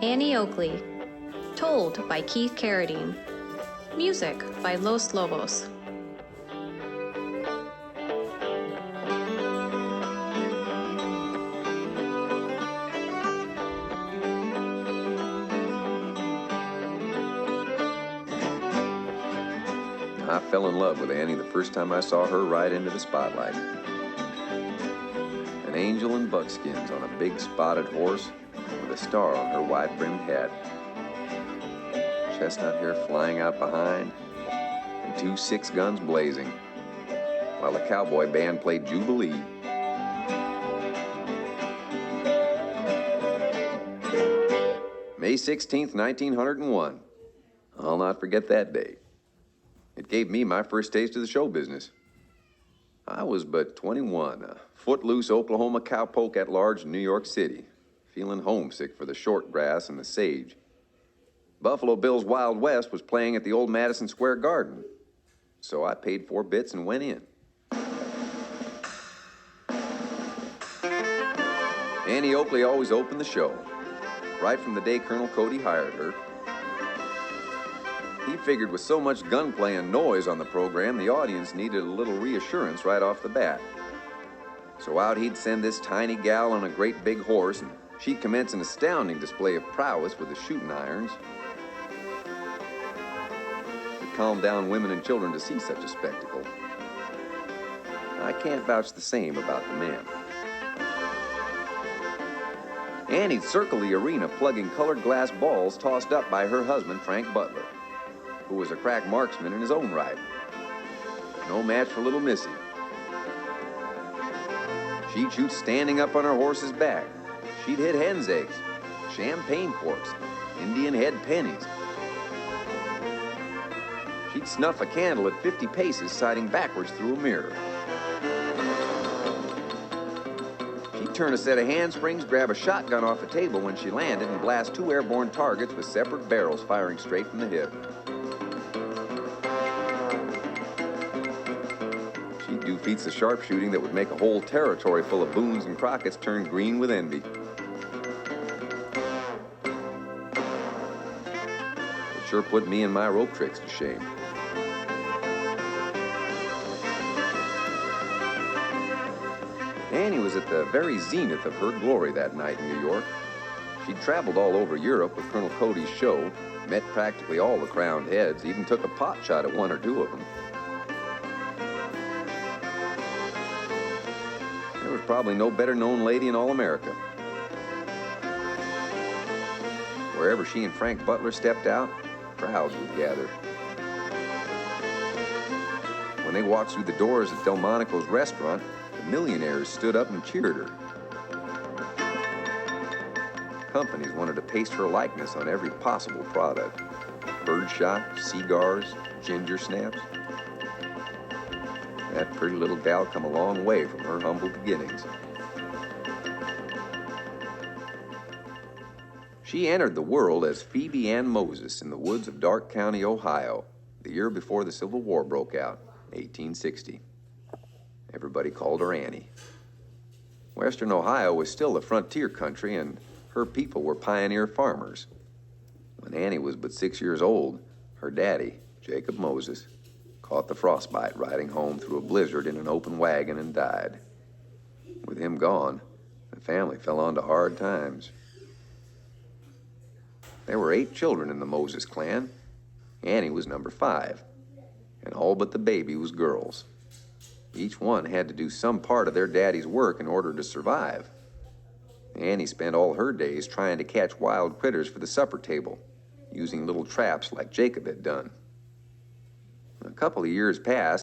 Annie Oakley. Told by Keith Carradine. Music by Los Lobos. I fell in love with Annie the first time I saw her ride into the spotlight. An angel in buckskins on a big spotted horse with a star on her wide-brimmed hat. Chestnut hair flying out behind and 2 6 guns blazing while the cowboy band played Jubilee. May 16th, 1901. I'll not forget that day. It gave me my first taste of the show business. I was but 21, a footloose Oklahoma cowpoke at large in New York City, feeling homesick for the short grass and the sage. Buffalo Bill's Wild West was playing at the old Madison Square Garden, so I paid 4 bits and went in. Annie Oakley always opened the show, right from the day Colonel Cody hired her. He figured with so much gunplay and noise on the program, the audience needed a little reassurance right off the bat. So out he'd send this tiny gal on a great big horse, and she'd commence an astounding display of prowess with the shooting irons. It calmed down women and children to see such a spectacle. I can't vouch the same about the men. Annie'd circle the arena plugging colored glass balls tossed up by her husband, Frank Butler, who was a crack marksman in his own right. No match for little Missy. She'd shoot standing up on her horse's back. She'd hit hen's eggs, champagne corks, Indian head pennies. She'd snuff a candle at 50 paces, sighting backwards through a mirror. She'd turn a set of handsprings, grab a shotgun off a table when she landed, and blast 2 airborne targets with separate barrels firing straight from the hip. She'd do feats of sharpshooting that would make a whole territory full of Boones and Crockett's turn green with envy. It sure put me and my rope tricks to shame. Annie was at the very zenith of her glory that night in New York. She'd traveled all over Europe with Colonel Cody's show, met practically all the crowned heads, even took a pot shot at 1 or 2 of them. There was probably no better known lady in all America. Wherever she and Frank Butler stepped out, crowds would gather. When they walked through the doors at Delmonico's restaurant, the millionaires stood up and cheered her. Companies wanted to paste her likeness on every possible product. Birdshot, cigars, ginger snaps. That pretty little gal come a long way from her humble beginnings. She entered the world as Phoebe Ann Moses in the woods of Dark County, Ohio, the year before the Civil War broke out, 1860. Everybody called her Annie. Western Ohio was still a frontier country, and her people were pioneer farmers. When Annie was but 6 years old, her daddy, Jacob Moses, caught the frostbite riding home through a blizzard in an open wagon and died. With him gone, the family fell onto hard times. There were 8 children in the Moses clan. Annie was number 5, and all but the baby was girls. Each one had to do some part of their daddy's work in order to survive. Annie spent all her days trying to catch wild critters for the supper table, using little traps like Jacob had done. A couple of years passed,